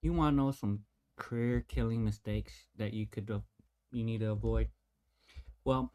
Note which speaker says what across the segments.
Speaker 1: You want to know some career killing mistakes that you need to avoid? Well,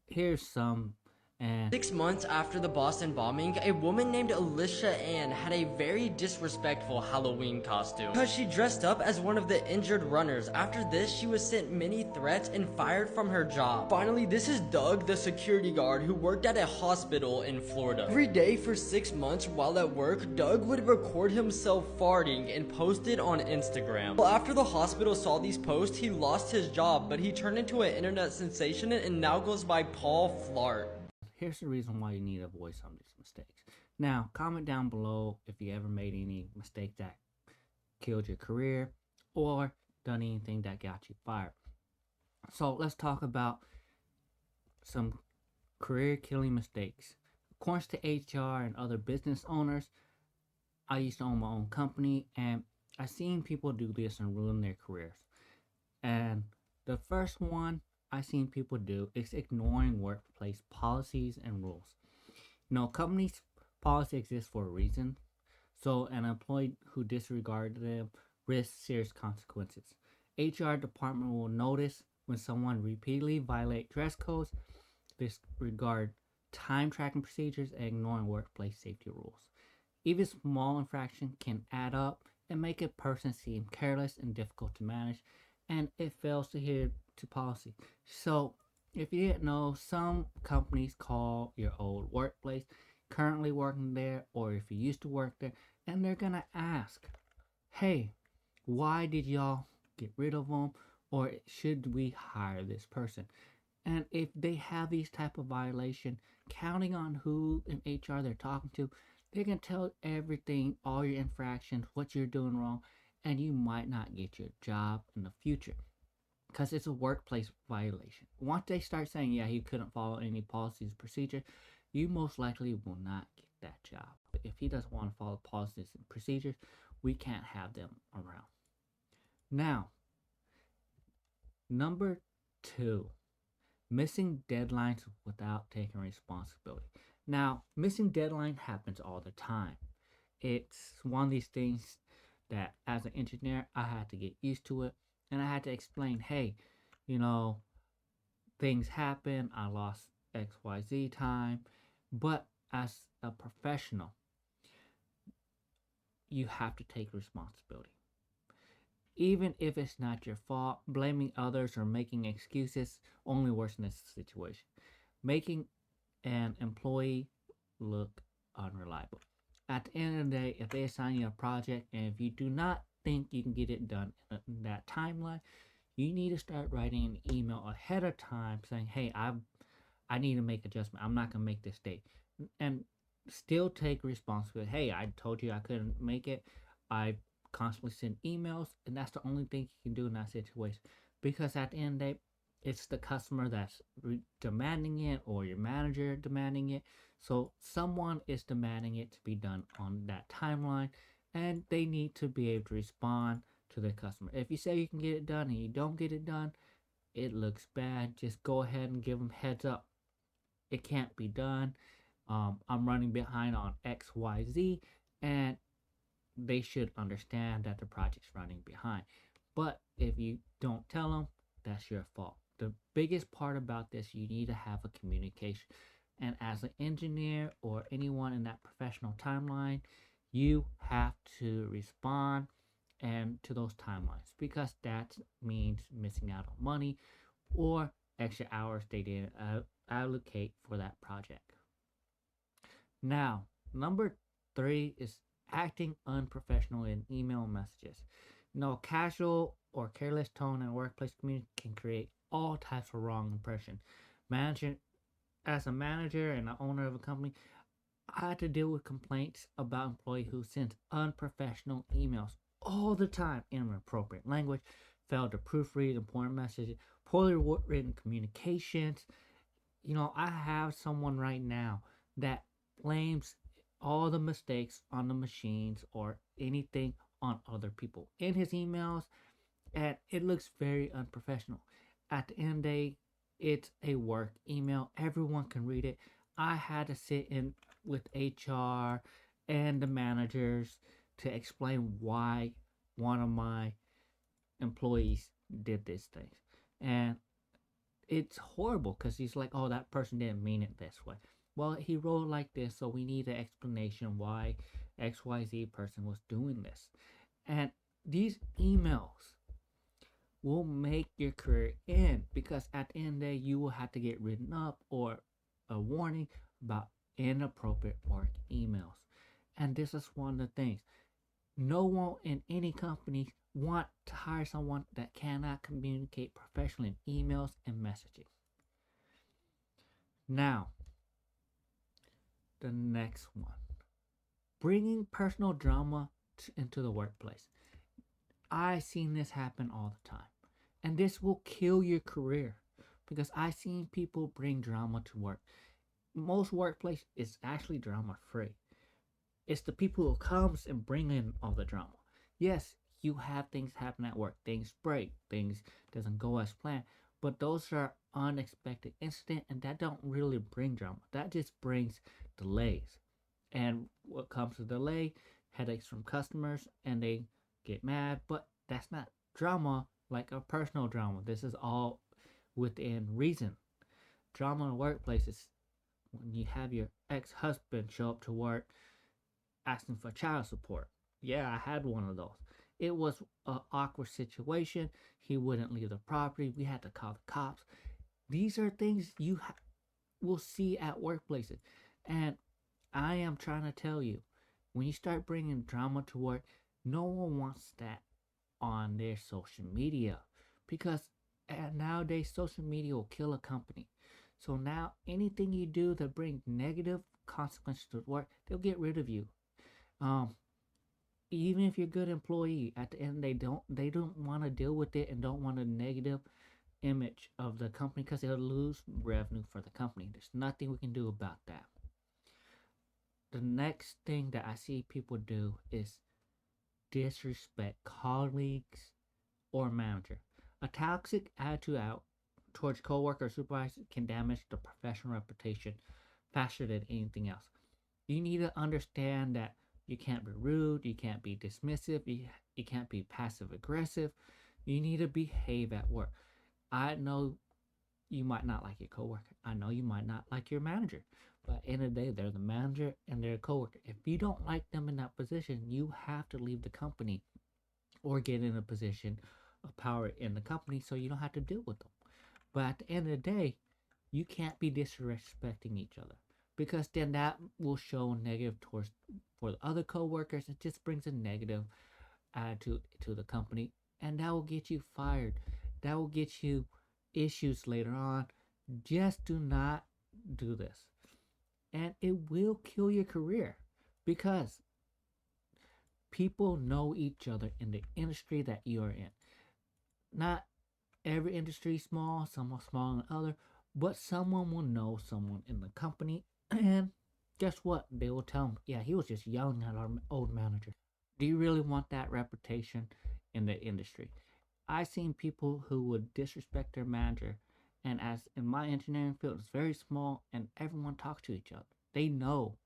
Speaker 1: here's some, and
Speaker 2: 6 months after the Boston bombing, a woman named Alicia Ann had a very disrespectful Halloween costume because she dressed up as one of the injured runners. After this, she was sent many threats and fired from her job. Finally, this is Doug, the security guard who worked at a hospital in Florida. Every day for 6 months while at work, Doug would record himself farting and post it on Instagram. Well, after the hospital saw these posts, he lost his job, but he turned into an internet sensation and now goes by Paul Flart.
Speaker 1: here's the reason why you need to avoid some of these mistakes. Now, comment down below if you ever made any mistake that killed your career or done anything that got you fired. So let's talk about some career killing mistakes. According to HR and other business owners, I used to own my own company and I seen people do this and ruin their careers. And the first one I seen people do is ignoring workplace policies and rules. Companies' policy exists for a reason, so an employee who disregards them risks serious consequences. HR department will notice when someone repeatedly violates dress codes, disregard time tracking procedures, and ignoring workplace safety rules. Even small infraction can add up and make a person seem careless and difficult to manage, and it fails to adhere to policy. So, if you didn't know, some companies call your old workplace currently working there, or if you used to work there, and they're gonna ask, "Hey, why did y'all get rid of them?" Or should we hire this person? And if they have these type of violation, counting on who in HR they're talking to, they can tell everything, all your infractions, what you're doing wrong, and you might not get your job in the future because it's a workplace violation. Once they start saying, yeah, he couldn't follow any policies and procedures, you most likely will not get that job. If he doesn't want to follow policies and procedures, we can't have them around. Now, number two, missing deadlines without taking responsibility. Now, missing deadline happens all the time. It's one of these things that as an engineer, I had to get used to it and I had to explain, hey, you know, things happen. I lost XYZ time. But as a professional, you have to take responsibility. Even if it's not your fault, blaming others or making excuses only worsens the situation, making an employee look unreliable. At the end of the day, if they assign you a project and if you do not think you can get it done in that timeline, you need to start writing an email ahead of time saying, "Hey, I need to make adjustment. I'm not gonna make this date," and still take responsibility. Hey, I told you I couldn't make it. I constantly send emails, and that's the only thing you can do in that situation. Because at the end of the day, it's the customer that's demanding it, or your manager demanding it. So someone is demanding it to be done on that timeline, and they need to be able to respond to the customer. If you say you can get it done and you don't get it done, it looks bad. Just go ahead and give them heads up. It can't be done. I'm running behind on XYZ, and they should understand that the project's running behind. But if you don't tell them, that's your fault. The biggest part about this, you need to have a communication. And as an engineer or anyone in that professional timeline, you have to respond and to those timelines because that means missing out on money or extra hours they didn't allocate for that project. Now, number three is acting unprofessional in email messages. Casual or careless tone in workplace community can create all types of wrong impression. Manager, as a manager and the owner of a company, I had to deal with complaints about employee who sends unprofessional emails all the time, inappropriate language, failed to proofread important messages, poorly written communications. I have someone right now that blames all the mistakes on the machines or anything on other people in his emails, and it looks very unprofessional. At the end of the day, it's a work email, everyone can read it. I had to sit in with HR and the managers to explain why one of my employees did these things. And it's horrible because he's like, oh, that person didn't mean it this way. Well, he wrote like this, so we need an explanation why XYZ person was doing this. And these emails will make your career end because at the end of the day, you will have to get written up or a warning about inappropriate work emails. And this is one of the things. No one in any company want to hire someone that cannot communicate professionally in emails and messaging. Now, the next one. Bringing personal drama into the workplace. I've seen this happen all the time. And this will kill your career because I've seen people bring drama to work. Most workplace is actually drama free. It's the people who comes and bring in all the drama. Yes, you have things happen at work. Things break. Things doesn't go as planned. But those are unexpected incident and that don't really bring drama. That just brings delays. And what comes with delay, headaches from customers and they get mad. But that's not drama like a personal drama. This is all within reason. Drama in workplaces when you have your ex-husband show up to work asking for child support. Yeah, I had one of those. It was an awkward situation. He wouldn't leave the property. We had to call the cops. These are things you will see at workplaces. And I am trying to tell you, when you start bringing drama to work, no one wants that on their social media because nowadays social media will kill a company. So now anything you do that brings negative consequences to work, they'll get rid of you. Um, Even if you're a good employee, at the end they don't want to deal with it and don't want a negative image of the company because they'll lose revenue for the company. There's nothing we can do about that. The next thing that I see people do is disrespect colleagues or manager. A toxic attitude out towards coworker or supervisor can damage the professional reputation faster than anything else. You need to understand that you can't be rude, you can't be dismissive, you can't be passive aggressive. You need to behave at work. I know you might not like your coworker. I know you might not like your manager. But at the end of the day, they're the manager and they're a coworker. If you don't like them in that position, you have to leave the company or get in a position of power in the company so you don't have to deal with them. But at the end of the day, you can't be disrespecting each other because then that will show negative towards for the other coworkers. It just brings a negative attitude to the company, and that will get you fired. That will get you issues later on. Just do not do this, and it will kill your career because people know each other in the industry that you are in. Not every industry is small, some are smaller than other, but someone will know someone in the company, and guess what? They will tell them, yeah, he was just yelling at our old manager. Do you really want that reputation in the industry? I've seen people who would disrespect their manager, and as in my engineering field, it's very small, and everyone talks to each other. They know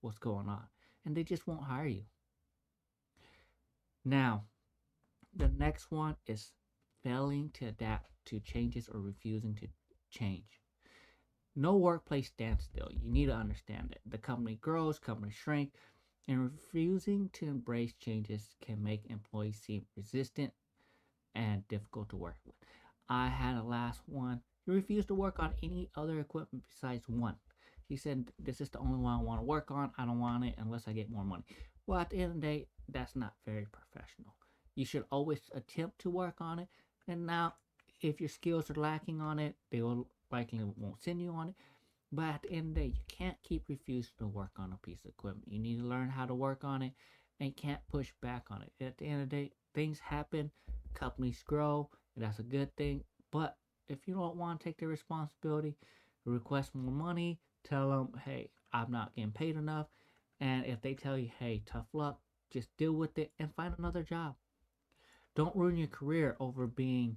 Speaker 1: what's going on, and they just won't hire you. Now, the next one is failing to adapt to changes or refusing to change. No workplace stands still. You need to understand it. The company grows, companies shrink, and refusing to embrace changes can make employees seem resistant and difficult to work with. I had a last one. He refused to work on any other equipment besides one. He said, this is the only one I want to work on. I don't want it unless I get more money. Well, at the end of the day, that's not very professional. You should always attempt to work on it. And now, if your skills are lacking on it, they will likely won't send you on it. But at the end of the day, you can't keep refusing to work on a piece of equipment. You need to learn how to work on it and can't push back on it. At the end of the day, things happen, companies grow, and that's a good thing. But if you don't want to take the responsibility, request more money, tell them, hey, I'm not getting paid enough. And if they tell you, hey, tough luck, just deal with it and find another job. Don't ruin your career over being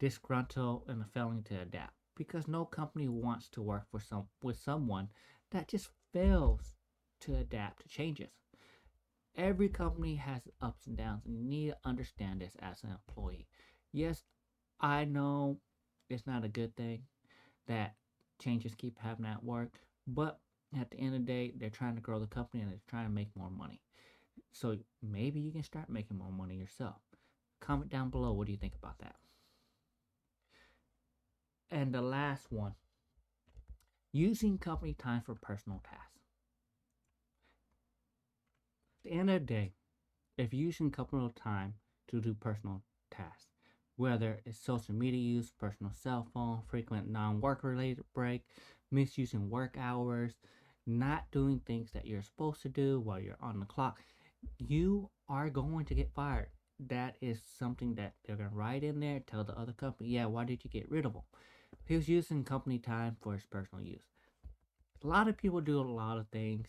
Speaker 1: disgruntled and failing to adapt because no company wants to work with someone that just fails to adapt to changes. Every company has ups and downs, and you need to understand this as an employee. Yes, I know it's not a good thing that changes keep happening at work, but at the end of the day, they're trying to grow the company and they're trying to make more money. So maybe you can start making more money yourself. Comment down below, what do you think about that? And the last one, using company time for personal tasks. At the end of the day, if you're using company time to do personal tasks, whether it's social media use, personal cell phone, frequent non-work related break, misusing work hours, not doing things that you're supposed to do while you're on the clock, you are going to get fired. That is something that they're going to write in there, tell the other company, yeah, why did you get rid of him? He was using company time for his personal use. A lot of people do a lot of things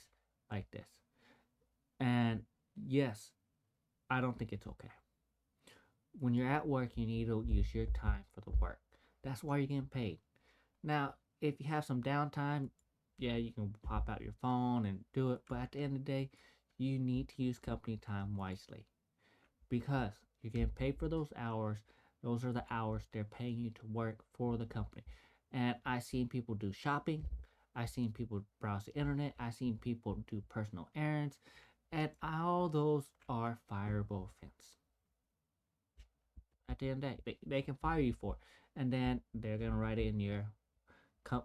Speaker 1: like this. And yes, I don't think it's okay. When you're at work, you need to use your time for the work. That's why you're getting paid. Now, if you have some downtime, yeah, you can pop out your phone and do it. But at the end of the day, you need to use company time wisely because you're getting paid for those hours. Those are the hours they're paying you to work for the company. And I've seen people do shopping. I've seen people browse the internet. I've seen people do personal errands. And all those are fireable offense. At the end of the day, they can fire you for it. And then they're going to write it in your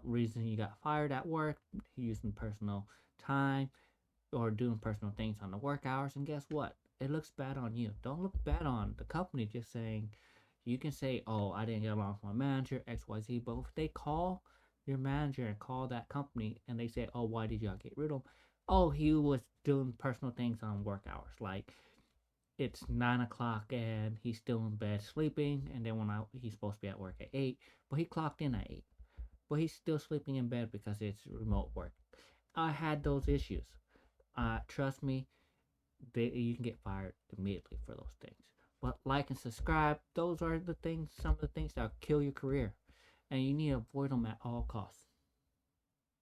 Speaker 1: reason you got fired at work, using personal time or doing personal things on the work hours. And guess what? It looks bad on you. Don't look bad on the company just saying, you can say, oh, I didn't get along with my manager, XYZ. But if they call your manager and call that company and they say, oh, why did y'all get rid of him? Oh, he was doing personal things on work hours. Like, it's 9 o'clock and he's still in bed sleeping. And then he's supposed to be at work at 8, but he clocked in at 8. But he's still sleeping in bed because it's remote work. I had those issues. Trust me, you can get fired immediately for those things. But like and subscribe, those are the things, some of the things that'll kill your career. And you need to avoid them at all costs.